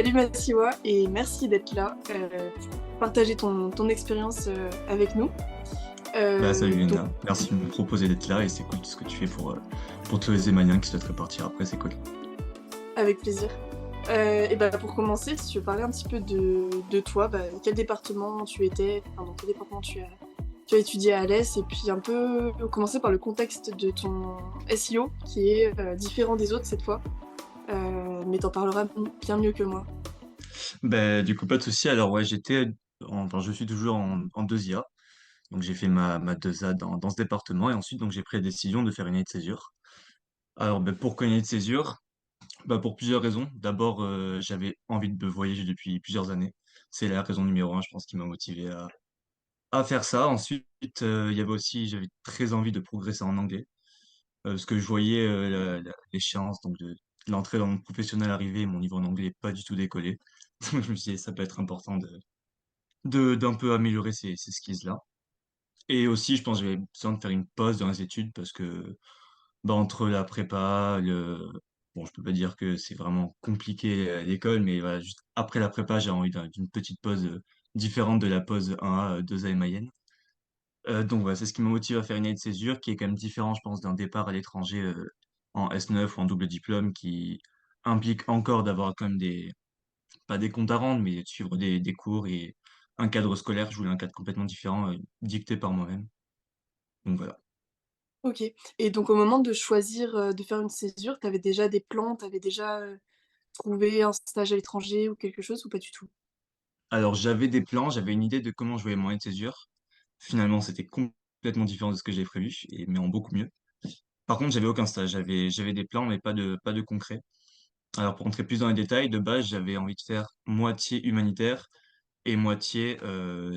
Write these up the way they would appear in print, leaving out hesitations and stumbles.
Salut Massiwa et merci d'être là pour partager ton expérience avec nous. Bah, salut Donc Léna, merci de me proposer d'être là et c'est cool tout ce que tu fais pour tous les Émaliens qui souhaiteraient partir après, c'est cool. avec plaisir. Et bah, pour commencer, si tu veux parler un petit peu de toi, bah, quel département tu étais, enfin, dans quel département tu as étudié à Alès, et puis un peu commencer par le contexte de ton SEO qui est différent des autres cette fois, mais t'en parleras bien mieux que moi. Bah, du coup, pas de souci. Alors, ouais, enfin, je suis toujours en 2IA. Donc, j'ai fait ma 2A dans ce département et ensuite, donc, j'ai pris la décision de faire une année de césure. Alors, bah, pourquoi une année de césure? Bah, pour plusieurs raisons. D'abord, j'avais envie de voyager depuis plusieurs années. C'est la raison numéro un, je pense, qui m'a motivé à faire ça. Ensuite, il y avait aussi, j'avais très envie de progresser en anglais. Parce que je voyais l'échéance donc de l'entrée dans le monde professionnel arriver, mon niveau en anglais n'est pas du tout décollé. Donc je me suis dit, ça peut être important d'un peu améliorer ces skills-là. Et aussi, je pense que j'avais besoin de faire une pause dans les études parce que bah, entre la prépa, bon, je peux pas dire que c'est vraiment compliqué à l'école, mais voilà, juste après la prépa, j'ai envie d'une petite pause différente de la pause 1A, 2A et Mayenne. Donc voilà, c'est ce qui m'a motivé à faire une année de césure, qui est quand même différent, je pense, d'un départ à l'étranger en S9 ou en double diplôme, qui implique encore d'avoir quand même pas des comptes à rendre, mais de suivre des cours et un cadre scolaire. Je voulais un cadre complètement différent, dicté par moi-même. Donc voilà. OK, et donc au moment de choisir, de faire une césure, tu avais déjà des plans? Tu avais déjà, trouvé un stage à l'étranger ou quelque chose ou pas du tout? Alors j'avais des plans, j'avais une idée de comment je voyais mon année de césure. Finalement, c'était complètement différent de ce que j'avais prévu, mais en beaucoup mieux. Par contre, j'avais aucun stage. J'avais des plans, mais pas de concret. Alors pour entrer plus dans les détails, de base, j'avais envie de faire moitié humanitaire et moitié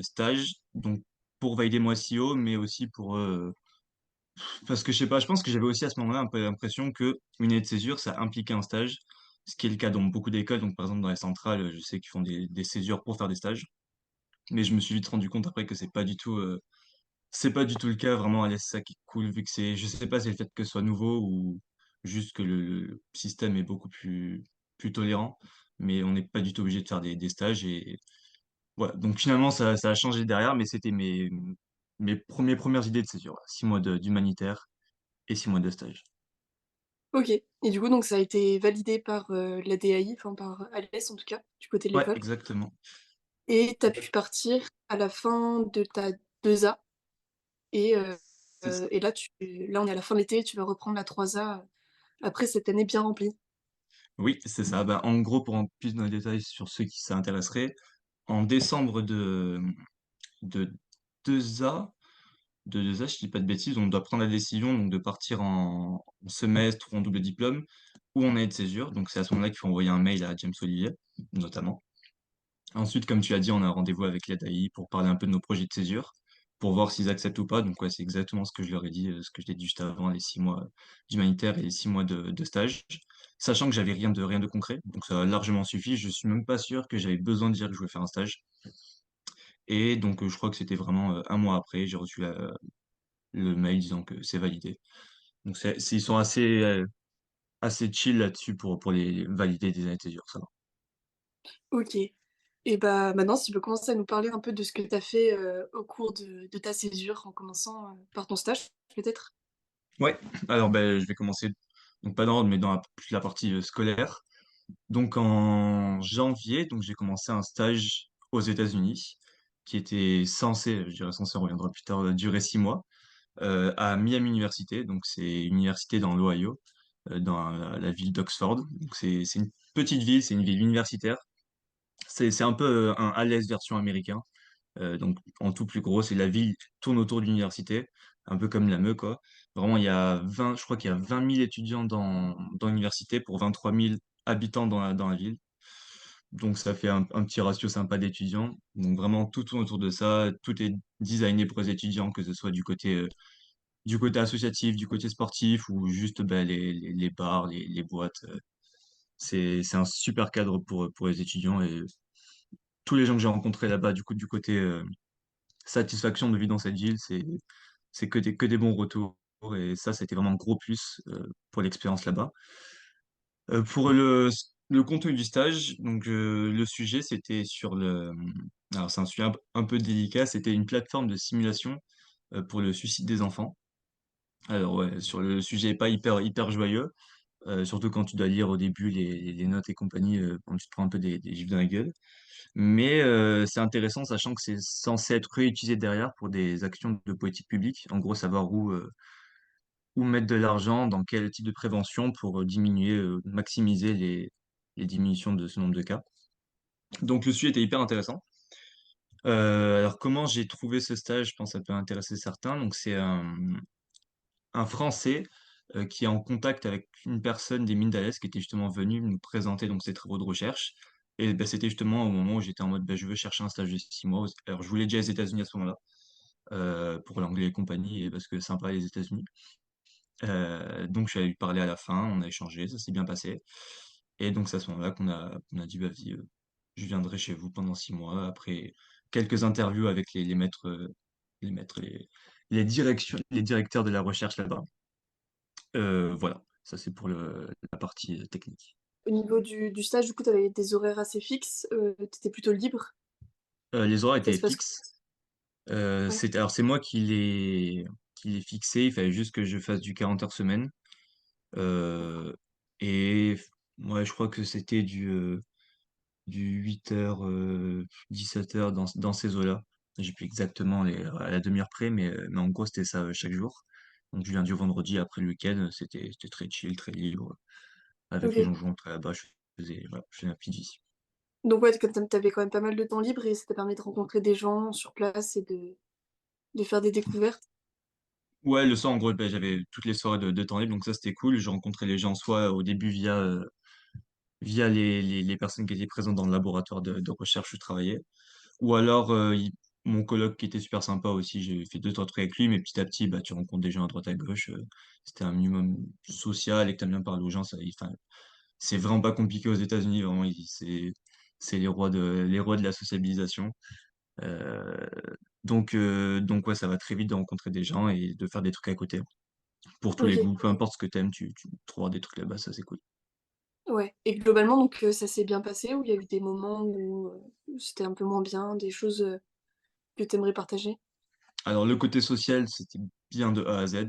stage. Donc pour valider mon SEO, mais aussi parce que je sais pas, je pense que j'avais aussi à ce moment-là un peu l'impression que une année de césure, ça impliquait un stage, ce qui est le cas dans beaucoup d'écoles. Donc par exemple dans les centrales, je sais qu'ils font des césures pour faire des stages, mais je me suis vite rendu compte après que c'est pas du tout le cas. Vraiment, c'est ça qui est cool, vu que je sais pas, c'est le fait que ce soit nouveau ou juste que le système est beaucoup plus tolérant, mais on n'est pas du tout obligé de faire des stages et voilà. Donc finalement, ça a changé derrière, mais c'était mes premières idées de césure. 6 mois d'humanitaire et 6 mois de stage. OK, et du coup donc ça a été validé par, la DAI, enfin par Alès en tout cas, du côté de Ouais, l'école, exactement. et tu as pu partir à la fin de ta 2A, et C'est ça. et là on est à la fin de l'été, tu vas reprendre la 3A, après cette année bien remplie. Oui, c'est ça. Bah, en gros, pour en plus dans les détails sur ceux qui s'intéresseraient, en décembre de 2A, de 2A, je dis pas de bêtises, on doit prendre la décision donc de partir en semestre ou en double diplôme ou en année de césure. Donc c'est à ce moment-là qu'il faut envoyer un mail à James Olivier, notamment. Ensuite, comme tu as dit, on a un rendez-vous avec l'ADAI pour parler un peu de nos projets de césure, pour voir s'ils acceptent ou pas. Donc ouais, c'est exactement ce que je leur ai dit, ce que je t'ai dit juste avant, les 6 mois d'humanitaire et les 6 mois de stage. Sachant que j'avais rien de concret, donc ça a largement suffi. Je suis même pas sûr que j'avais besoin de dire que je voulais faire un stage. Et donc je crois que c'était vraiment un mois après, j'ai reçu le mail disant que c'est validé. Donc ils sont assez chill là-dessus pour les valider des années de césure, ça va. OK, et bah, maintenant si tu peux commencer à nous parler un peu de ce que tu as fait, au cours de ta césure, en commençant, par ton stage peut-être? Ouais, alors ben, je vais commencer, donc pas dans l'ordre, mais dans plus la partie scolaire. Donc en janvier, donc j'ai commencé un stage aux États-Unis qui était censé, je dirais censé, on reviendra plus tard, durer 6 mois, à Miami Université. Donc c'est une université dans l'Ohio, dans la ville d'Oxford. Donc c'est une petite ville, c'est une ville universitaire. C'est un peu un ALES version américain. Donc en tout plus gros, c'est la ville tourne autour de l'université, un peu comme la ME, quoi. Vraiment, je crois qu'il y a 20 000 étudiants dans l'université pour 23 000 habitants dans la ville. Donc ça fait un petit ratio sympa d'étudiants. Donc vraiment, tout tourne autour de ça. Tout est designé pour les étudiants, que ce soit du côté associatif, du côté sportif ou juste ben, les bars, les boîtes. C'est un super cadre pour les étudiants et tous les gens que j'ai rencontrés là-bas, du coup, du côté satisfaction de vivre dans cette ville, c'est que des bons retours. Et ça, c'était vraiment un gros plus pour l'expérience là-bas. Pour le contenu du stage, donc le sujet, c'était sur alors c'est un sujet un peu délicat, c'était une plateforme de simulation pour le suicide des enfants. Alors ouais, sur le sujet pas hyper joyeux, surtout quand tu dois lire au début les notes et compagnie, bon, tu te prends un peu des gifs dans la gueule. Mais c'est intéressant, sachant que c'est censé être réutilisé derrière pour des actions de politique publique. En gros, savoir où mettre de l'argent, dans quel type de prévention pour diminuer, maximiser les diminutions de ce nombre de cas. Donc le sujet était hyper intéressant. Alors comment j'ai trouvé ce stage? Je pense que ça peut intéresser certains. Donc c'est un Français qui est en contact avec une personne des mines d'Alès qui était justement venue nous présenter donc ses travaux de recherche. Et bah, c'était justement au moment où j'étais en mode bah, je veux chercher un stage de 6 mois. Alors je voulais déjà les États-Unis à ce moment-là pour l'anglais et compagnie et parce que c'est sympa les États-Unis. Donc je suis allé lui parler à la fin, on a échangé, ça s'est bien passé. Et donc c'est à ce moment-là qu'on a dit bah, vas-y, je viendrai chez vous pendant 6 mois après quelques interviews avec les maîtres, les directeurs de la recherche là-bas. Voilà, ça c'est pour la partie technique. Au niveau du stage, du coup, tu avais des horaires assez fixes, tu étais plutôt libre. Les horaires Ça étaient se passe fixes. ouais. Alors c'est moi qui les fixé, il fallait juste que je fasse du 40 heures semaine. Euh, et moi je crois que c'était du 8h, 17h dans ces eaux-là. J'ai plus exactement à la demi-heure près, mais en gros c'était ça chaque jour. Donc du lundi au vendredi après le week-end, c'était très chill, très libre. Avec les Ok. gens que je rentrais là-bas, voilà, je faisais ma petite vie. Donc ouais, comme t'avais quand même pas mal de temps libre et ça t'a permis de rencontrer des gens sur place et de faire des découvertes. Ouais, le soir, en gros, ben, j'avais toutes les soirées de temps libre, donc ça, c'était cool. Je rencontrais les gens soit au début via les personnes qui étaient présentes dans le laboratoire de recherche où je travaillais, ou alors mon coloc qui était super sympa aussi, j'ai fait deux, trois trucs avec lui, mais petit à petit, bah, tu rencontres des gens à droite à gauche. C'était un minimum social et que t'aimes bien parler aux gens. Enfin, c'est vraiment pas compliqué aux États-Unis, vraiment, c'est les rois de la sociabilisation. Euh, donc ouais, ça va très vite de rencontrer des gens et de faire des trucs à côté. Pour tous les Ok. goûts, peu importe ce que t'aimes, tu trouveras des trucs là-bas, ça c'est cool. Ouais. Et globalement, donc ça s'est bien passé ou il y a eu des moments où c'était un peu moins bien, des choses que t'aimerais partager? Alors le côté social, c'était bien de A à Z.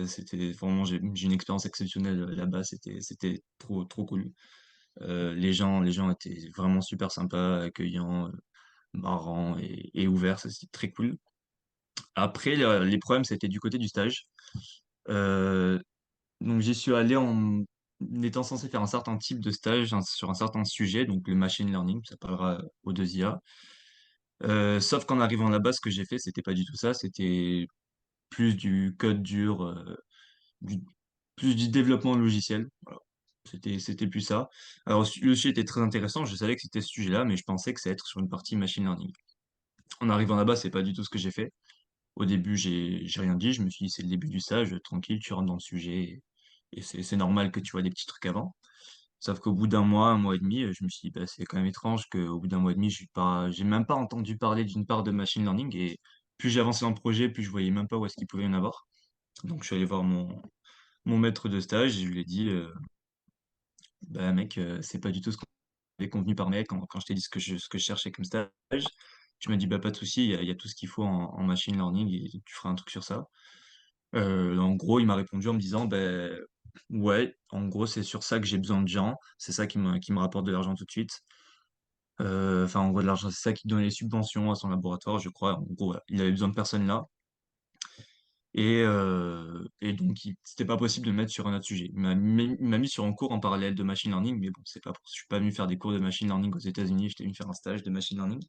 C'était vraiment, j'ai une expérience exceptionnelle là-bas, c'était trop cool. Les gens étaient vraiment super sympas, accueillants, marrants et ouverts, ça c'était très cool. Après, les problèmes, c'était du côté du stage. Euh, donc j'y suis allé en étant censé faire un certain type de stage sur un certain sujet, donc le machine learning, ça parlera aux deux IA. Sauf qu'en arrivant là-bas, ce que j'ai fait, c'était pas du tout ça, c'était plus du code dur, du- plus du développement logiciel. Voilà. C'était plus ça. Alors, le sujet était très intéressant, je savais que c'était ce sujet-là, mais je pensais que ça allait être sur une partie machine learning. En arrivant là-bas, c'est pas du tout ce que j'ai fait. Au début, j'ai rien dit, je me suis dit, c'est le début du stage, tranquille, tu rentres dans le sujet, et c'est normal que tu vois des petits trucs avant. Sauf qu'au bout d'un mois, un mois et demi, je me suis dit, bah, c'est quand même étrange qu'au bout d'un mois et demi, j'ai même pas entendu parler d'une part de machine learning, et plus j'ai avancé dans le projet, plus je voyais même pas où est-ce qu'il pouvait y en avoir. Donc, je suis allé voir mon maître de stage, et je lui ai dit, bah, mec, c'est pas du tout ce qu'on avait convenu par mail quand je t'ai dit ce que je cherchais comme stage. Tu m'as dit, bah, pas de souci, il y a tout ce qu'il faut en machine learning, et tu feras un truc sur ça. En gros, il m'a répondu en me disant, ben, ouais, en gros, c'est sur ça que j'ai besoin de gens, c'est ça qui me rapporte de l'argent tout de suite. Enfin, en gros, de l'argent, c'est ça qui donnait les subventions à son laboratoire, je crois. En gros, voilà, il avait besoin de personnes là. Et donc, c'était pas possible de me mettre sur un autre sujet. Il m'a mis sur un cours en parallèle de machine learning, mais bon, je suis pas venu faire des cours de machine learning aux États-Unis, j'étais venu faire un stage de machine learning.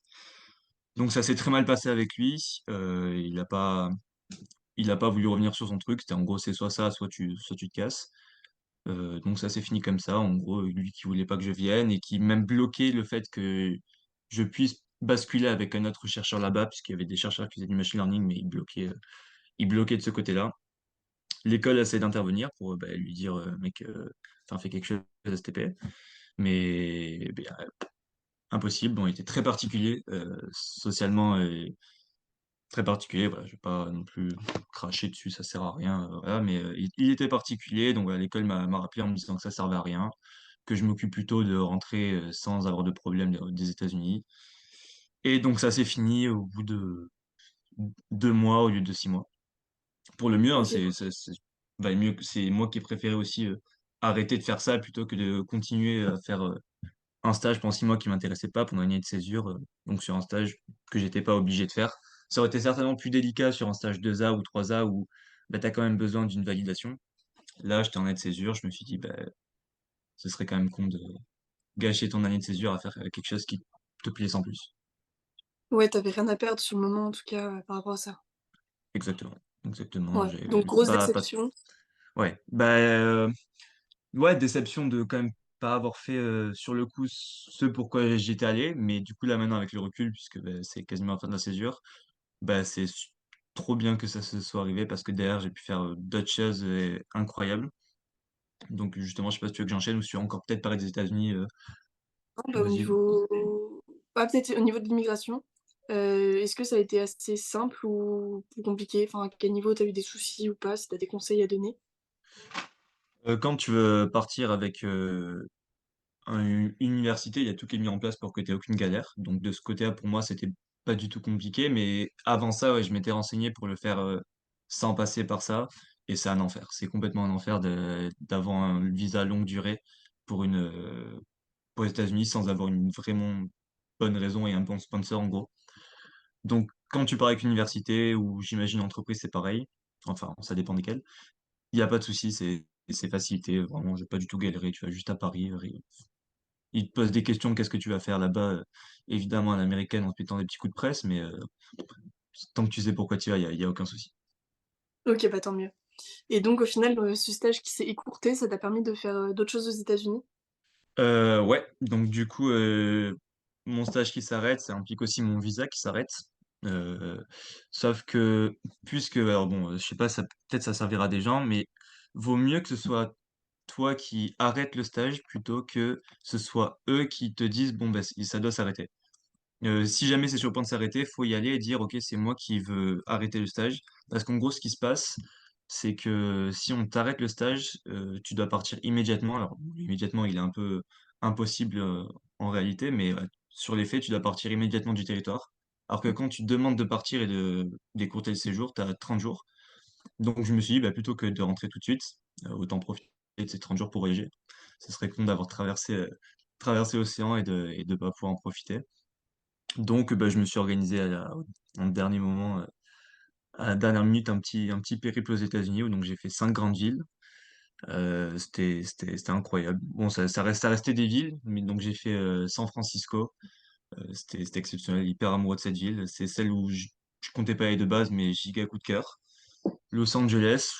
Donc, ça s'est très mal passé avec lui. Il a pas voulu revenir sur son truc. C'était en gros, c'est soit ça, soit tu te casses. Donc ça s'est fini comme ça. En gros, lui qui voulait pas que je vienne et qui même bloquait le fait que je puisse basculer avec un autre chercheur là-bas, puisqu'il y avait des chercheurs qui faisaient du machine learning, mais il bloquait de ce côté-là. L'école essaie d'intervenir pour bah, lui dire, mec, enfin, fais quelque chose à STP. Mais impossible. Bon, il était très particulier, socialement, très particulier. Voilà, je vais pas non plus cracher dessus, ça sert à rien. Voilà, mais il était particulier, donc voilà, l'école m'a rappelé en me disant que ça servait à rien. que je m'occupe plutôt de rentrer sans avoir de problème des États-Unis. Et donc ça s'est fini au bout de 2 mois au lieu de 6 mois. Pour le mieux, hein, Ok. bah, mieux que c'est moi qui ai préféré aussi arrêter de faire ça plutôt que de continuer à faire un stage pendant 6 mois qui m'intéressait pas pendant une année de césure, donc sur un stage que j'étais pas obligé de faire. Ça aurait été certainement plus délicat sur un stage 2A ou 3A où bah, tu as quand même besoin d'une validation. Là, j'étais en année de césure, je me suis dit, bah, ce serait quand même con de gâcher ton année de césure à faire quelque chose qui te plaît sans plus. Ouais, t'avais rien à perdre sur le moment, en tout cas, par rapport à ça. Exactement. Exactement. Ouais, J'ai donc grosse pas. déception. Ouais. Bah, ouais, déception de quand même pas avoir fait sur le coup ce pourquoi j'étais allé, mais du coup là maintenant avec le recul, puisque bah, c'est quasiment la fin de la césure, bah trop bien que ça se soit arrivé parce que derrière j'ai pu faire d'autres choses incroyables. Donc justement, je sais pas si tu veux que j'enchaîne ou si tu veux encore peut-être parler des États-Unis, Non, bah, au vas-y. niveau peut-être au niveau de l'immigration, est-ce que ça a été assez simple ou plus compliqué? Enfin, à quel niveau t'as eu des soucis ou pas? Si tu des conseils à donner? Quand tu veux partir avec une université, il y a tout qui est mis en place pour que tu aies aucune galère. Donc de ce côté-là, pour moi, c'était pas du tout compliqué. Mais avant ça, ouais, je m'étais renseigné pour le faire sans passer par ça. Et c'est un enfer. C'est complètement un enfer d'avoir un visa longue durée pour pour les États-Unis sans avoir une vraiment bonne raison et un bon sponsor en gros. Donc quand tu pars avec une université ou j'imagine entreprise, c'est pareil. Enfin, ça dépend desquelles. Il n'y a pas de souci, c'est facilité. Vraiment, j'ai pas du tout galéré. Tu vas juste à Paris, il te pose des questions, qu'est-ce que tu vas faire là-bas? Évidemment, à l'américaine, en te mettant des petits coups de presse, mais tant que tu sais pourquoi tu y vas, y a aucun souci. OK, bah, tant mieux et donc au final, ce stage qui s'est écourté, ça t'a permis de faire, d'autres choses aux États-Unis? Ouais, donc du coup, mon stage qui s'arrête, ça implique aussi mon visa qui s'arrête. Euh, Sauf que, puisque, alors bon, je sais pas, ça peut-être ça servira à des gens, mais vaut mieux que ce soit toi qui arrêtes le stage plutôt que ce soit eux qui te disent, bon, bah, ça doit s'arrêter. Si jamais c'est sur le point de s'arrêter, faut y aller et dire, OK, c'est moi qui veux arrêter le stage. Parce qu'en gros, ce qui se passe, c'est que si on t'arrête le stage, tu dois partir immédiatement. Alors, immédiatement, il est un peu impossible en réalité, mais sur les faits, tu dois partir immédiatement du territoire. Alors que quand tu demandes de partir et d'écourter le séjour, tu as 30 jours. Donc, je me suis dit, bah, plutôt que de rentrer tout de suite, autant profiter de ces 30 jours pour voyager. Ce serait con d'avoir traversé l'océan et de pas pouvoir en profiter. Donc, bah, je me suis organisé en dernier moment, à la dernière minute, un petit périple aux États-Unis où donc j'ai fait 5 grandes villes. C'était incroyable. Bon, ça restait des villes, mais donc j'ai fait San Francisco. C'était exceptionnel, hyper amoureux de cette ville. C'est celle où je comptais pas aller de base, mais giga coup de cœur. Los Angeles,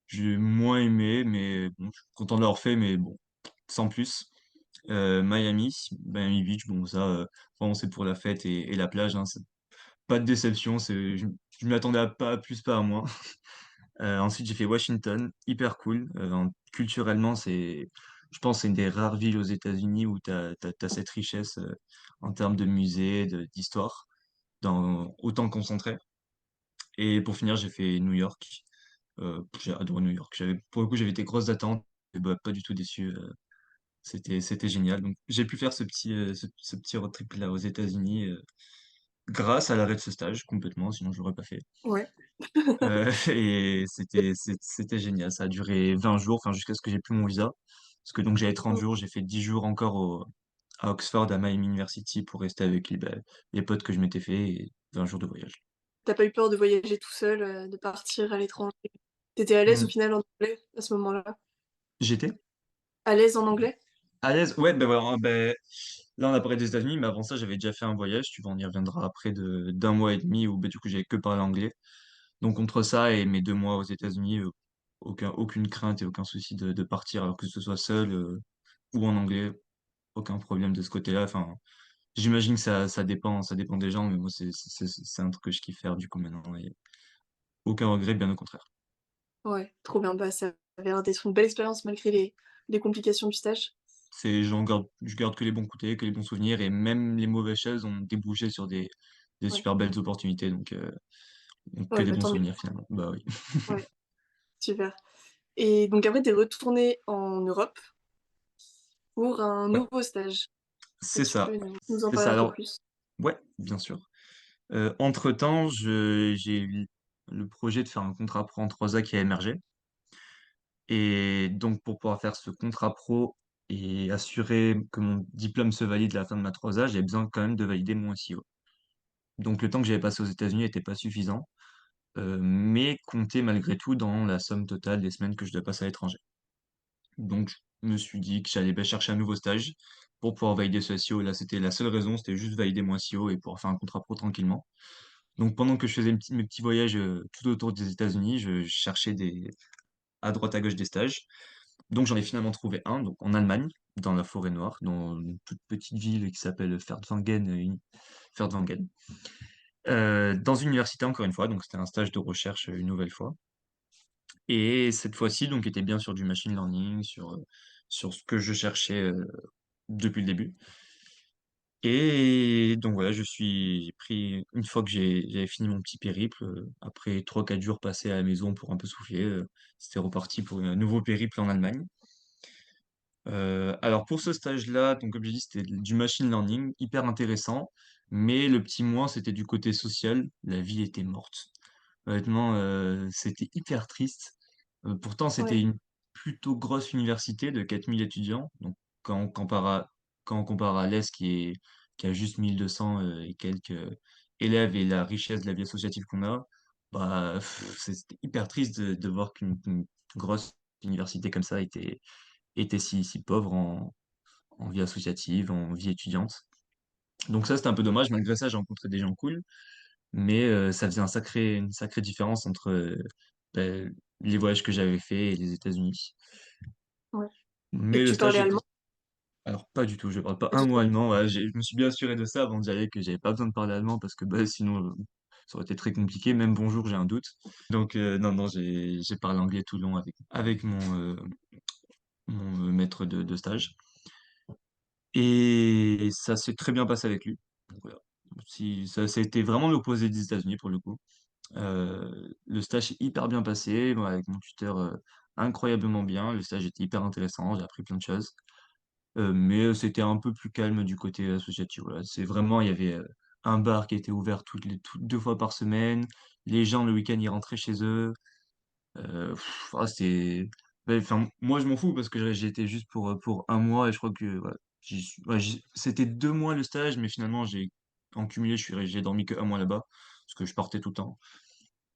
j'ai moins aimé, mais bon, je suis content de l'avoir fait, mais bon, sans plus. Miami Beach, bon, ça, vraiment, c'est pour la fête et la plage, hein, pas de déception, je m'y attendais à pas à plus, pas à moins. Ensuite, j'ai fait Washington, hyper cool. Culturellement, je pense, que c'est une des rares villes aux États-Unis où t'as cette richesse en termes de musées, d'histoire, autant concentré. Et pour finir, j'ai fait New York. J'ai adoré New York. Pour le coup, j'avais des grosses attentes, et bah, pas du tout déçu. C'était génial. Donc, j'ai pu faire ce petit road trip là aux États-Unis grâce à l'arrêt de ce stage complètement, sinon je l'aurais pas fait. Ouais. Et c'était génial. Ça a duré 20 jours, enfin jusqu'à ce que j'ai plus mon visa. Parce que donc j'avais 30 jours, j'ai fait 10 jours encore à Oxford, à Miami University pour rester avec les potes que je m'étais fait et 20 jours de voyage. Tu pas eu peur de voyager tout seul, de partir à l'étranger? Tu à l'aise au Hmm. final en anglais à ce moment-là? J'étais À l'aise en anglais? à l'aise. Ouais, ben voilà, ben, là on a parlé des États-Unis, mais avant ça j'avais déjà fait un voyage. Tu vois, on y reviendra après d'un mois et demi où ben, du coup j'avais que parlé anglais. Donc entre ça et mes 2 mois aux États-Unis, aucune crainte et aucun souci de partir, alors que ce soit seul ou en anglais, aucun problème de ce côté-là. Enfin, j'imagine que ça dépend des gens, mais moi c'est un truc que je kiffe faire du coup maintenant et aucun regret, bien au contraire. Ouais, trop bien. Bah, ça avait l'air d'être une belle expérience malgré les complications du stage. Je garde que les bons côtés, que les bons souvenirs et même les mauvaises choses ont débouché sur des Ouais. super belles opportunités, donc que Ouais, des bah, bons tant mieux. souvenirs finalement. Bah oui. Ouais, super et donc après tu es retournée en Europe. pour un Ouais, nouveau stage. Est-ce que c'est tu peux ça, nous en c'est parler ça. un peu Alors, plus? ouais, bien sûr. Entre-temps, j'ai eu le projet de faire un contrat pro en 3A qui a émergé. Et donc, pour pouvoir faire ce contrat pro et assurer que mon diplôme se valide à la fin de ma 3A, j'avais besoin quand même de valider mon SEO. Donc, le temps que j'avais passé aux États-Unis n'était pas suffisant, mais comptait malgré tout dans la somme totale des semaines que je dois passer à l'étranger. Donc, je me suis dit que j'allais chercher un nouveau stage pour pouvoir valider ce SEO. Là, c'était la seule raison, c'était juste valider mon SEO et pouvoir faire un contrat pro tranquillement. Donc, pendant que je faisais mes petits voyages tout autour des États-Unis, je cherchais à droite à gauche des stages. Donc, j'en ai finalement trouvé un, donc en Allemagne, dans la forêt noire, dans une toute petite ville qui s'appelle Furtwangen, dans une université encore une fois. Donc, c'était un stage de recherche une nouvelle fois. Et cette fois-ci, donc, était bien sur du machine learning, sur ce que je cherchais depuis le début. Et donc voilà, j'ai pris, une fois que j'avais fini mon petit périple, après 3 4 jours passés à la maison pour un peu souffler, c'était reparti pour un nouveau périple en Allemagne. Alors pour ce stage-là, donc comme j'ai dit, c'était du machine learning, hyper intéressant, mais le petit moins, c'était du côté social, la vie était morte. Honnêtement, c'était hyper triste. Pourtant, c'était Ouais, une plutôt grosse université de 4000 étudiants. Donc, quand on compare à l'ES qui a juste 1200 et quelques élèves et la richesse de la vie associative qu'on a, bah, c'était hyper triste de voir qu'une grosse université comme ça était si pauvre en vie associative, en vie étudiante. Donc ça, c'était un peu dommage. Malgré ça, j'ai rencontré des gens cool, mais ça faisait une sacrée différence entre ben, les voyages que j'avais faits et les États-Unis. ouais. Et Mais le tu parlais stage était... allemand? Alors pas du tout, je parle pas Pas un du mot tout. allemand. Ouais, je me suis bien assuré de ça avant d'y aller, que j'avais pas besoin de parler allemand parce que bah, sinon ça aurait été très compliqué. Même bonjour, j'ai un doute. Donc non, non, j'ai parlé anglais tout le long avec mon maître de stage. Et ça s'est très bien passé avec lui. Donc, voilà. Si, ça a été vraiment l'opposé des États-Unis pour le coup. Le stage s'est hyper bien passé, moi, avec mon tuteur incroyablement bien. Le stage était hyper intéressant, j'ai appris plein de choses. Mais c'était un peu plus calme du côté associatif. Voilà. C'est vraiment, il y avait un bar qui était ouvert toutes 2 fois par semaine. Les gens, le week-end, ils rentraient chez eux. C'est... Ouais, enfin, moi, je m'en fous parce que j'ai été juste pour un mois et je crois que voilà, c'était 2 mois le stage, mais finalement, en cumulé, j'ai dormi que un mois là-bas parce que je partais tout le temps.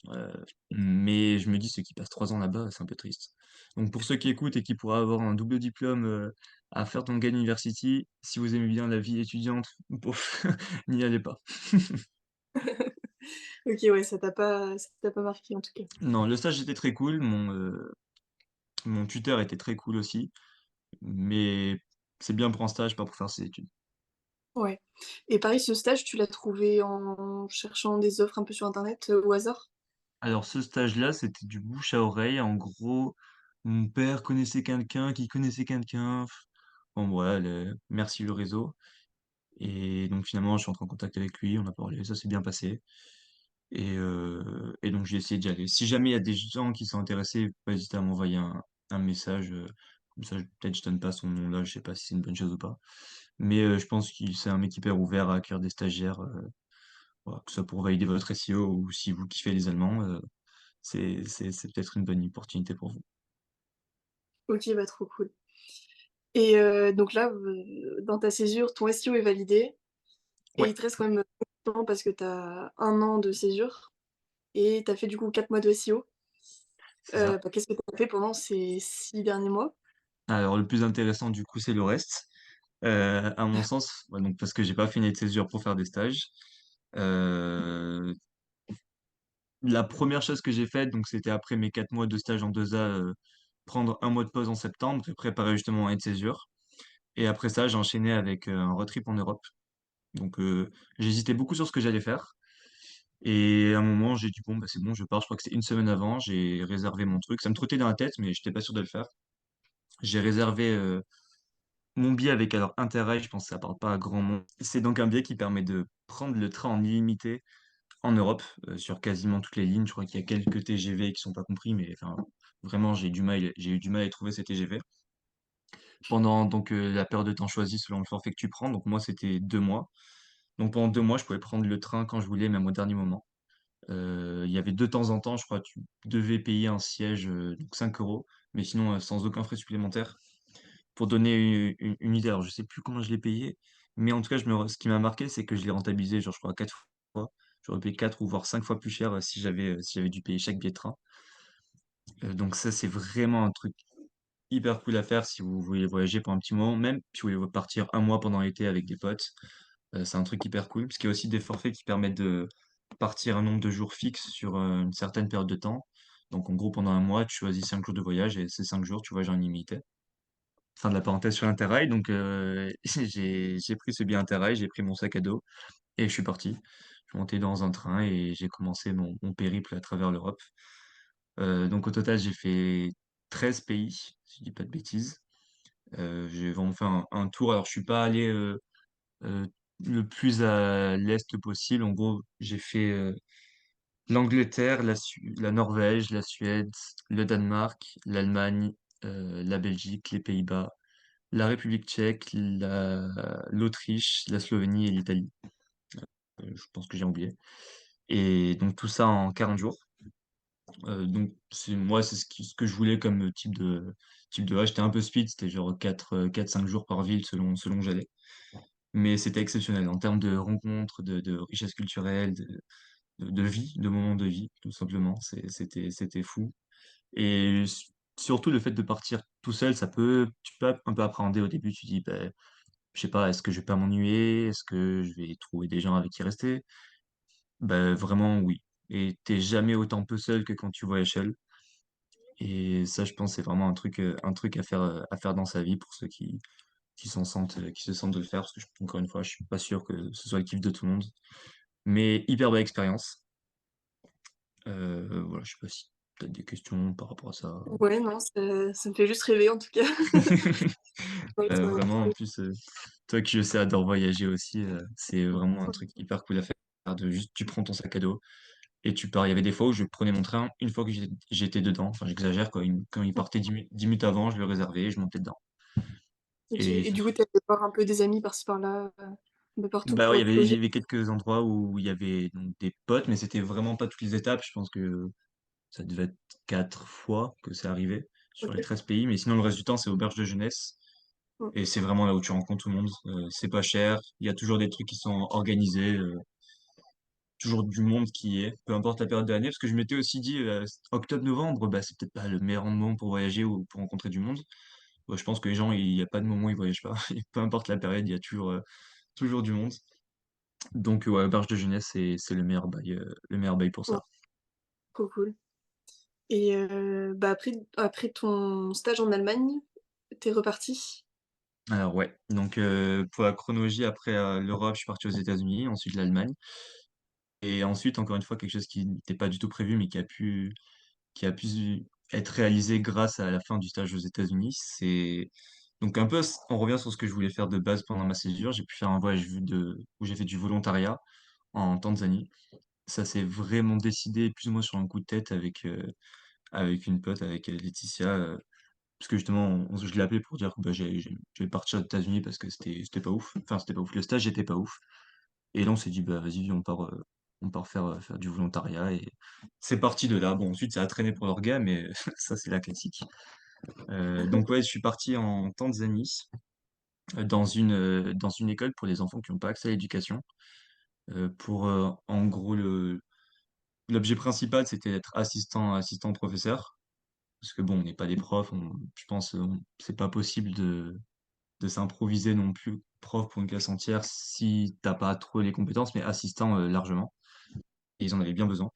Euh, mais je me dis, ceux qui passent 3 ans là-bas, c'est un peu triste. Donc, pour ceux qui écoutent et qui pourraient avoir un double diplôme à Furtwangen University, si vous aimez bien la vie étudiante, bof, n'y allez pas. Ok, ouais, ça t'a pas marqué en tout cas. Non, le stage était très cool, mon tuteur était très cool aussi. Mais c'est bien pour un stage, pas pour faire ses études. Ouais. Et pareil, ce stage, tu l'as trouvé en cherchant des offres un peu sur internet au hasard? Alors ce stage-là, c'était du bouche à oreille. En gros, mon père connaissait quelqu'un qui connaissait quelqu'un. Bon, voilà, merci le réseau. Et donc finalement, je suis entré en contact avec lui, on a parlé, ça s'est bien passé. Et donc j'ai essayé d'y aller. Si jamais il y a des gens qui sont intéressés, pas hésiter à m'envoyer un message. Comme ça, peut-être je donne pas son nom là, je sais pas si c'est une bonne chose ou pas. Mais je pense qu'il c'est un mec hyper ouvert à accueillir des stagiaires. Voilà, que ce soit pour valider votre SEO ou si vous kiffez les Allemands, c'est peut-être une bonne opportunité pour vous. Ok, bah trop cool. Et donc là, dans ta césure, ton SEO est validé et Ouais, il te reste quand même peu de temps parce que tu as 1 an de césure et tu as fait du coup 4 mois de SEO. c'est ça. Bah, qu'est-ce que tu as fait pendant ces 6 derniers mois? Alors le plus intéressant du coup, c'est le reste. À mon sens, ouais, donc parce que j'ai pas fait une année de césure pour faire des stages. Euh, la première chose que j'ai faite, donc c'était après mes 4 mois de stage en 2A, prendre un mois de pause en septembre et préparer justement un année de césure. Et après ça, j'ai enchaîné avec un road trip en Europe. Donc j'hésitais beaucoup sur ce que j'allais faire. Et à un moment, j'ai dit, bon, bah, c'est bon, je pars. Je crois que c'est une semaine avant. J'ai réservé mon truc. Ça me trottait dans la tête, mais j'étais pas sûr de le faire. J'ai réservé mon billet avec alors Interrail. Je pense que ça parle pas à grand monde. C'est donc un billet qui permet de prendre le train en illimité en Europe, sur quasiment toutes les lignes. Je crois qu'il y a quelques TGV qui sont pas compris, mais enfin, vraiment, j'ai eu du mal à y trouver ces TGV. pendant donc la période de temps choisie selon le forfait que tu prends. Donc moi, c'était 2 mois. Donc pendant 2 mois, je pouvais prendre le train quand je voulais, même au dernier moment. Il y avait de temps en temps, je crois, tu devais payer un siège, donc 5 euros, mais sinon sans aucun frais supplémentaire. Pour donner une idée, alors je sais plus comment je l'ai payé, mais en tout cas, ce qui m'a marqué, c'est que je l'ai rentabilisé, genre je crois 4 fois. J'aurais payé 4 ou voire 5 fois plus cher si j'avais dû payer chaque billet de train. Donc ça, c'est vraiment un truc hyper cool à faire si vous voulez voyager pour un petit moment, même si vous voulez partir un mois pendant l'été avec des potes. C'est un truc hyper cool, parce qu'il y a aussi des forfaits qui permettent de partir un nombre de jours fixe sur une certaine période de temps. Donc en gros, pendant un mois, tu choisis 5 jours de voyage et ces 5 jours, tu voyages en illimité. Fin de la parenthèse sur Interrail, donc j'ai pris ce billet Interrail, j'ai pris mon sac à dos et je suis parti. Je suis monté dans un train et j'ai commencé mon périple à travers l'Europe. Donc au total, j'ai fait 13 pays, si je dis pas de bêtises. J'ai vraiment fait un tour. Alors je suis pas allé euh, le plus à l'est possible. En gros, j'ai fait l'Angleterre, la Norvège, la Suède, le Danemark, l'Allemagne, la Belgique, les Pays-Bas, la République tchèque, l'Autriche, la Slovénie et l'Italie. Je pense que j'ai oublié. Et donc tout ça en 40 jours. Donc moi, c'est ce que je voulais comme type de voyage. J'étais un peu speed, c'était genre 4 5 jours par ville selon où j'allais. Mais c'était exceptionnel en termes de rencontres, de richesse culturelle, de vie, de moments de vie, tout simplement. C'était fou. Et surtout le fait de partir tout seul, tu peux un peu appréhender au début. Tu dis, ben, je sais pas, est-ce que je vais pas m'ennuyer? Est-ce que je vais trouver des gens avec qui rester? Ben, vraiment, oui. Et t'es jamais autant peu seul que quand tu voyages seul. Et ça, je pense, c'est vraiment un truc à faire dans sa vie pour ceux qui se sentent de le faire. Parce que, encore une fois, je suis pas sûr que ce soit le kiff de tout le monde. Mais hyper belle expérience. Voilà, je sais pas si tu as des questions par rapport à ça. Ouais, non, ça me fait juste rêver en tout cas. Ouais, ça va être Vraiment, en trop plus, toi qui je sais adore voyager aussi, c'est vraiment un truc hyper cool à faire. De juste, tu prends ton sac à dos et tu pars. Il y avait des fois où je prenais mon train une fois que j'étais dedans. Enfin, j'exagère quoi. Quand il partait 10 minutes avant, je le réservais et je montais dedans. OK Et et ça du coup, tu allais voir un peu des amis par-ci par-là, un peu partout bah ouais, pour il y loger? avait quelques endroits où il y avait donc des potes, mais c'était vraiment pas toutes les étapes. Je pense que ça devait être 4 fois que c'est arrivé sur les OK. 13 pays. Mais sinon, le reste du temps, c'est auberge de jeunesse. Mmh. Et c'est vraiment là où tu rencontres tout le monde. C'est pas cher. Il y a toujours des trucs qui sont organisés. Toujours du monde qui y est, peu importe la période de l'année. Parce que je m'étais aussi dit, octobre-novembre, bah, c'est peut-être pas le meilleur moment pour voyager ou pour rencontrer du monde. Bah, je pense que les gens, il n'y a pas de moment où ils voyagent pas. Peu importe la période, il y a toujours du monde. Donc, ouais, auberge de jeunesse, c'est le meilleur bail pour Ouais, ça. trop cool et bah, après ton stage en Allemagne, tu es reparti? Alors, ouais. Donc, pour la chronologie, après l'Europe, je suis parti aux États-Unis, ensuite l'Allemagne. Et ensuite, encore une fois, quelque chose qui n'était pas du tout prévu, mais qui a pu être réalisé grâce à la fin du stage aux États-Unis. C'est donc un peu, on revient sur ce que je voulais faire de base pendant ma césure. J'ai pu faire un voyage où j'ai fait du volontariat en Tanzanie. Ça s'est vraiment décidé plus ou moins sur un coup de tête avec une pote, avec Laetitia, parce que justement, je l'ai appelé pour dire que bah, je vais partir aux États-Unis parce que c'était pas ouf. Enfin, c'était pas ouf. Le stage était pas ouf. Et là, on s'est dit, bah, vas-y, on part faire du volontariat. Et c'est parti de là. Bon, ensuite, ça a traîné pour l'orga, mais ça, c'est la classique. Donc, ouais, je suis parti en Tanzanie, dans une école pour les enfants qui n'ont pas accès à l'éducation. En gros, l'objet principal, c'était d'être assistant professeur. Parce que bon, on n'est pas des profs, je pense, c'est pas possible de s'improviser non plus prof pour une classe entière si t'as pas trop les compétences, mais assistant, largement. Et ils en avaient bien besoin.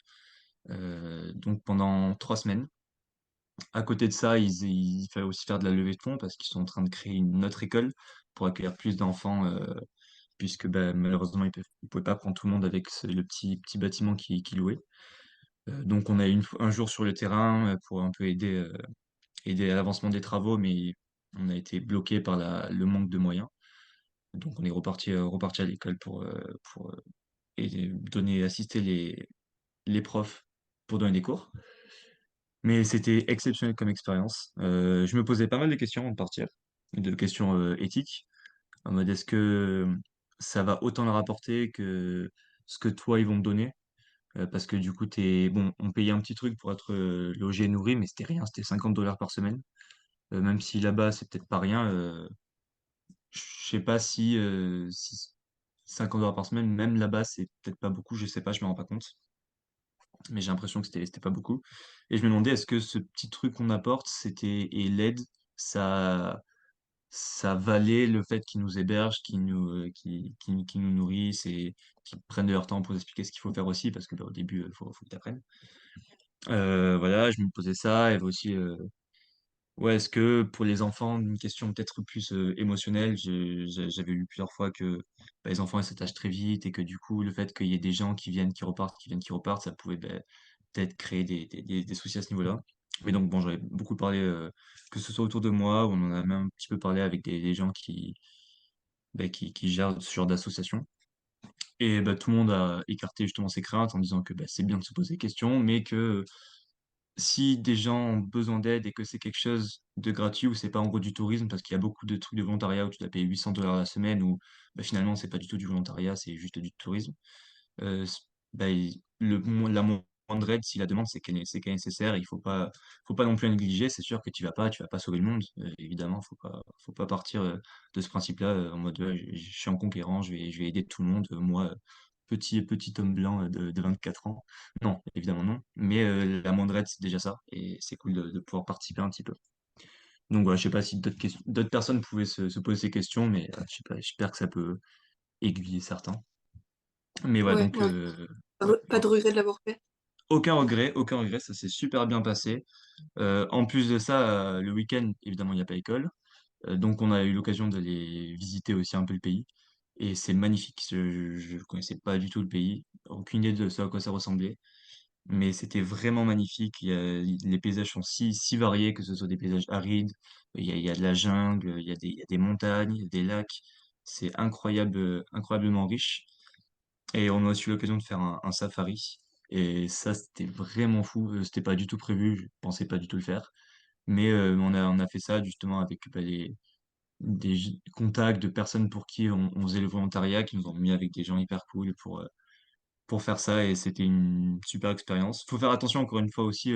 Donc pendant 3 semaines. À côté de ça, il fallait aussi faire de la levée de fonds parce qu'ils sont en train de créer une autre école pour accueillir plus d'enfants, puisque bah, malheureusement, ils pouvaient pas prendre tout le monde avec le petit bâtiment qu'ils louaient. Donc on a eu un jour sur le terrain pour un peu aider à l'avancement des travaux, mais on a été bloqué par le manque de moyens. Donc on est reparti à l'école pour assister les profs pour donner des cours. Mais c'était exceptionnel comme expérience. Je me posais pas mal de questions avant de partir. de questions éthiques, en mode est-ce que ça va autant leur apporter que ce que toi ils vont me donner? Parce que du coup, bon, on payait un petit truc pour être logé et nourri, mais c'était rien, c'était 50 $ par semaine. Même si là-bas, c'est peut-être pas rien, je sais pas si 50 $ par semaine, même là-bas, c'est peut-être pas beaucoup, je sais pas, je me rends pas compte. Mais j'ai l'impression que c'était pas beaucoup. Et je me demandais, est-ce que ce petit truc qu'on apporte, et l'aide, ça, ça valait le fait qu'ils nous hébergent, qu'ils nous nourrissent et qu'ils prennent de leur temps pour nous expliquer ce qu'il faut faire aussi, parce que bah, au début, faut que tu apprennes. Voilà, je me posais ça. Il y avait aussi, ouais, est-ce que pour les enfants, une question peut-être plus émotionnelle, j'avais lu plusieurs fois que bah, les enfants ils s'attachent très vite et que du coup, le fait qu'il y ait des gens qui viennent, qui repartent, qui viennent, qui repartent, ça pouvait bah, peut-être créer des soucis à ce niveau-là. Mais donc, bon, j'avais beaucoup parlé, que ce soit autour de moi, ou on en a même un petit peu parlé avec des gens qui gèrent ce genre d'association. Et bah, tout le monde a écarté justement ses craintes en disant que bah, c'est bien de se poser des questions, mais que si des gens ont besoin d'aide et que c'est quelque chose de gratuit ou c'est pas en gros du tourisme, parce qu'il y a beaucoup de trucs de volontariat où tu dois payer 800 $ la semaine, ou bah, finalement c'est pas du tout du volontariat, c'est juste du tourisme. Bah, la moindre aide, si la demande c'est qu'elle est nécessaire, faut pas non plus la négliger. C'est sûr que tu vas pas sauver le monde, évidemment, faut pas partir de ce principe-là en mode ouais, je suis un conquérant, je vais aider tout le monde, moi, petit homme blanc de 24 ans. Non, évidemment non. Mais la moindre aide, c'est déjà ça, et c'est cool de pouvoir participer un petit peu. Donc voilà, je sais pas si d'autres personnes pouvaient se poser ces questions, mais je sais pas, j'espère que ça peut aiguiller certains. Mais ouais, Ouais, donc ouais. ouais, Pas de regret de l'avoir fait. aucun regret, ça s'est super bien passé. En plus de ça, le week-end, évidemment, il n'y a pas école. Donc on a eu l'occasion d'aller visiter aussi un peu le pays. Et c'est magnifique. Je connaissais pas du tout le pays. Aucune idée de ce à quoi ça ressemblait. Mais c'était vraiment magnifique. Les paysages sont si variés, que ce soit des paysages arides, il y a de la jungle, il y a des montagnes, il y a des lacs. C'est incroyable, incroyablement riche. Et on a aussi eu l'occasion de faire un safari. Et ça, c'était vraiment fou. C'était pas du tout prévu. Je pensais pas du tout le faire. Mais on a fait ça justement avec bah, contacts de personnes pour qui on faisait le volontariat, qui nous ont mis avec des gens hyper cool pour faire ça. Et c'était une super expérience. Faut faire attention encore une fois aussi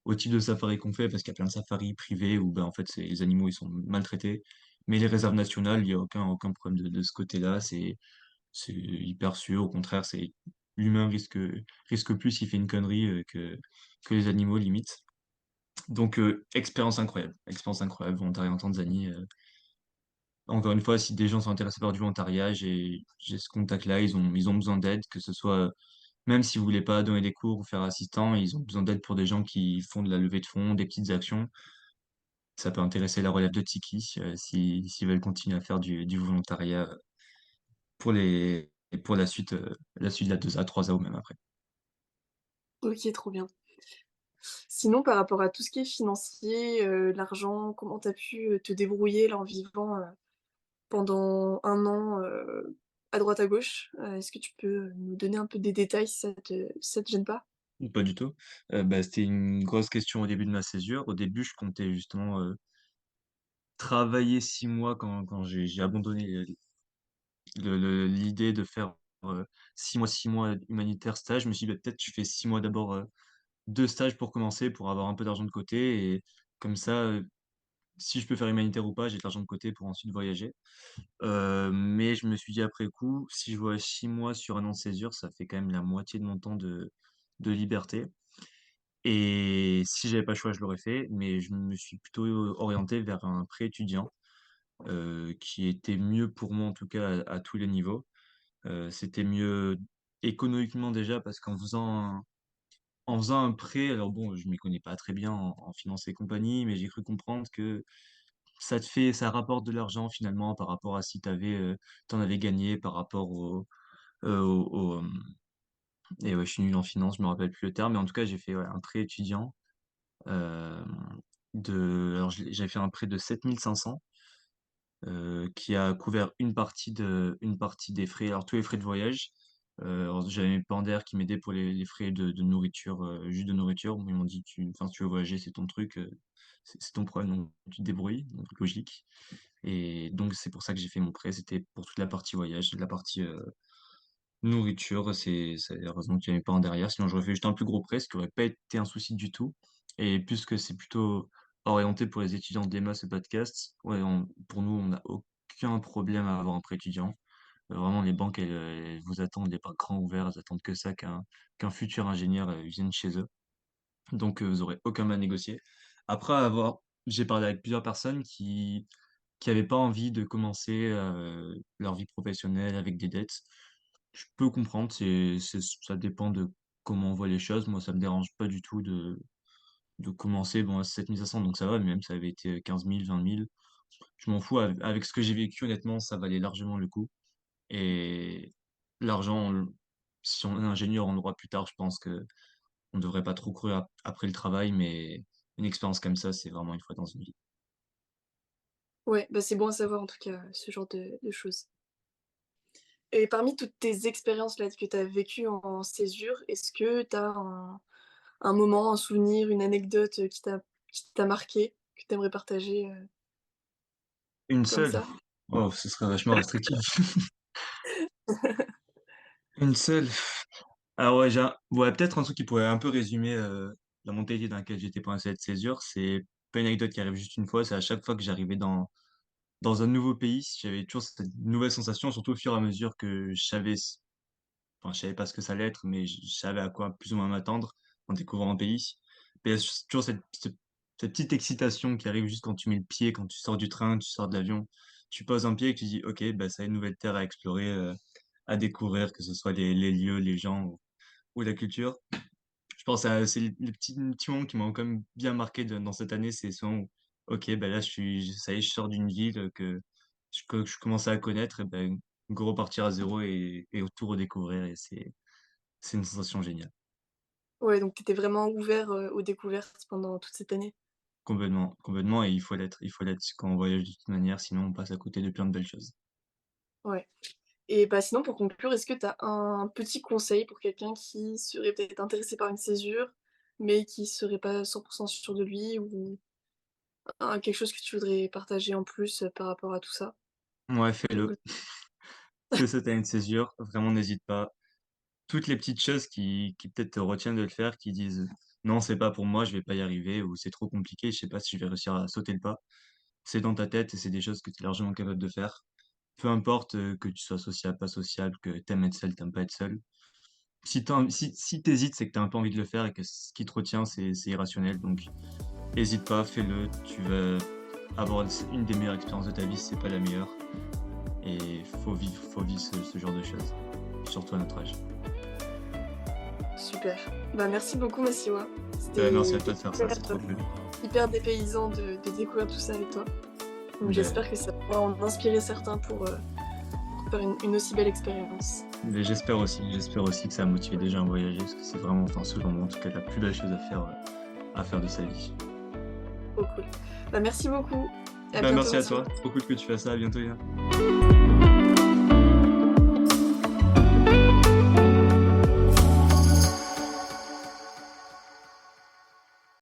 au type de safari qu'on fait, parce qu'il y a plein de safaris privés où ben, en fait, les animaux ils sont maltraités. Mais les réserves nationales, il n'y a aucun problème de ce côté-là. C'est hyper sûr. Au contraire, l'humain risque plus s'il fait une connerie que les animaux limite. Donc expérience incroyable, volontariat en Tanzanie. Encore une fois, si des gens sont intéressés par du volontariat, j'ai ce contact-là, ils ont besoin d'aide, que ce soit même si vous voulez pas donner des cours ou faire assistant, ils ont besoin d'aide pour des gens qui font de la levée de fonds, des petites actions. Ça peut intéresser la relève de Tiki, s'ils veulent continuer à faire du volontariat pour la suite de la 2A, 3A ou même après. OK, trop bien. Sinon, par rapport à tout ce qui est financier, l'argent, comment tu as pu, te débrouiller là en vivant, pendant un an, à droite à gauche? Est-ce que tu peux nous donner un peu des détails si ça te gêne pas? Ou pas du tout. Bah, c'était une grosse question au début de ma césure. Au début, je comptais justement travailler 6 mois quand j'ai abandonné l'idée de faire 6 mois humanitaire stage. Je me suis dit, bah, peut-être je fais 6 mois d'abord, 2 stages pour commencer, pour avoir un peu d'argent de côté. Et comme ça, si je peux faire humanitaire ou pas, j'ai de l'argent de côté pour ensuite voyager. Mais je me suis dit après coup, si je voyage 6 mois sur un an de césure, ça fait quand même la moitié de mon temps de liberté. Et si j'avais pas le choix, je l'aurais fait, mais je me suis plutôt orienté vers un prêt étudiant qui était mieux pour moi en tout cas à tous les niveaux. C'était mieux économiquement déjà parce en faisant un prêt, alors bon, je m'y connais pas très bien en finance et compagnie, mais j'ai cru comprendre que ça rapporte de l'argent finalement par rapport à si t'en avais gagné par rapport et ouais, je suis nul en finance, je me rappelle plus le terme, mais en tout cas, j'ai fait ouais, un prêt étudiant euh, alors j'avais fait un prêt de 7500 qui a couvert une partie des frais, alors tous les frais de voyage, Alors, j'avais mes parents derrière qui m'aidaient pour les frais de nourriture, juste de nourriture. Ils m'ont dit, enfin, tu veux voyager, c'est ton truc, c'est ton problème, donc tu te débrouilles, donc logique. Et donc, c'est pour ça que j'ai fait mon prêt. C'était pour toute la partie voyage, la partie nourriture. C'est heureusement qu'il y avait mes parents derrière. Sinon, j'aurais fait juste un plus gros prêt, ce qui aurait pas été un souci du tout. Et puisque c'est plutôt orienté pour les étudiants d'EMA, ce podcast, ouais, pour nous, on n'a aucun problème à avoir un prêt étudiant. Vraiment, les banques, elles vous attendent les bras grands ouverts, elles attendent que ça, qu'un futur ingénieur vienne chez eux. Donc, vous aurez aucun mal à négocier. Après j'ai parlé avec plusieurs personnes qui avaient pas envie de commencer leur vie professionnelle avec des dettes. Je peux comprendre, ça dépend de comment on voit les choses. Moi, ça me dérange pas du tout de commencer, bon, à 7 500, donc ça va, mais même ça avait été 15 000, 20 000. Je m'en fous. Avec ce que j'ai vécu, honnêtement, ça valait largement le coup. Et l'argent, si on est ingénieur, on l'aura plus tard. Je pense que on devrait pas trop courir après le travail, mais une expérience comme ça, c'est vraiment une fois dans une vie. Ouais, bah, c'est bon à savoir en tout cas, ce genre de choses. Et parmi toutes tes expériences là que tu as vécues en césure, est-ce que tu as un moment, un souvenir, une anecdote, qui t'a marqué, que tu aimerais partager, Une comme seule? ça? Oh, ce serait vachement restrictif. Une seule? Alors ouais, ouais, peut-être un truc qui pourrait un peu résumer la mentalité dans laquelle j'étais pendant cette césure. C'est pas une anecdote qui arrive juste une fois, c'est à chaque fois que j'arrivais dans un nouveau pays, j'avais toujours cette nouvelle sensation, surtout au fur et à mesure que enfin, je savais pas ce que ça allait être, mais je savais à quoi plus ou moins m'attendre en découvrant un pays. Mais il y a toujours cette petite excitation qui arrive juste quand tu mets le pied, quand tu sors du train, tu sors de l'avion, tu poses un pied et que tu dis, OK, bah, ça y est, une nouvelle terre à explorer, à découvrir, que ce soit les lieux, les gens ou la culture. Je pense à c'est les petits moments qui m'ont quand même bien marqué dans cette année, c'est ce moment où, OK, bah là, ça y est, je sors d'une ville que je commençais à connaître, et ben, repartir à zéro et tout redécouvrir, et c'est une sensation géniale. Ouais, donc tu étais vraiment ouvert, aux découvertes pendant toute cette année? Complètement, complètement, et il faut l'être quand on voyage de toute manière, sinon on passe à côté de plein de belles choses. Ouais. Et bah, sinon pour conclure, est-ce que tu as un petit conseil pour quelqu'un qui serait peut-être intéressé par une césure, mais qui serait pas 100 sûr de lui ou quelque chose que tu voudrais partager en plus, par rapport à tout ça? Ouais, Donc fais-le. C'est ça, tu une césure, vraiment n'hésite pas. Toutes les petites choses qui peut-être te retiennent de le faire, qui disent: «Non, c'est pas pour moi, je vais pas y arriver» ou «C'est trop compliqué, je sais pas si je vais réussir à sauter le pas». C'est dans ta tête et c'est des choses que tu es largement capable de faire. Peu importe, que tu sois sociable, pas sociable, que t'aimes être seul, t'aimes pas être seul. Si tu c'est que tu as un peu envie de le faire et que ce qui te retient, c'est irrationnel, donc hésite pas, fais-le. Tu vas avoir une des meilleures expériences de ta vie, si c'est pas la meilleure, et faut vivre ce genre de choses, surtout à notre âge. super. Bah, merci beaucoup Massiwa. Merci C'était à toi de faire ça, hyper, c'est trop cool. hyper dépaysant de découvrir tout ça avec toi. Donc Beh j'espère que ça pourra en inspirer certains pour faire une aussi belle expérience. j'espère aussi que ça a motivé des gens à voyager, parce que c'est vraiment, enfin, selon moi, en tout cas, la plus belle chose à faire de sa vie. Trop cool. Bah, merci beaucoup. À Bah, bientôt merci à Massiwa. toi, trop cool que tu fasses ça, à bientôt, Ina.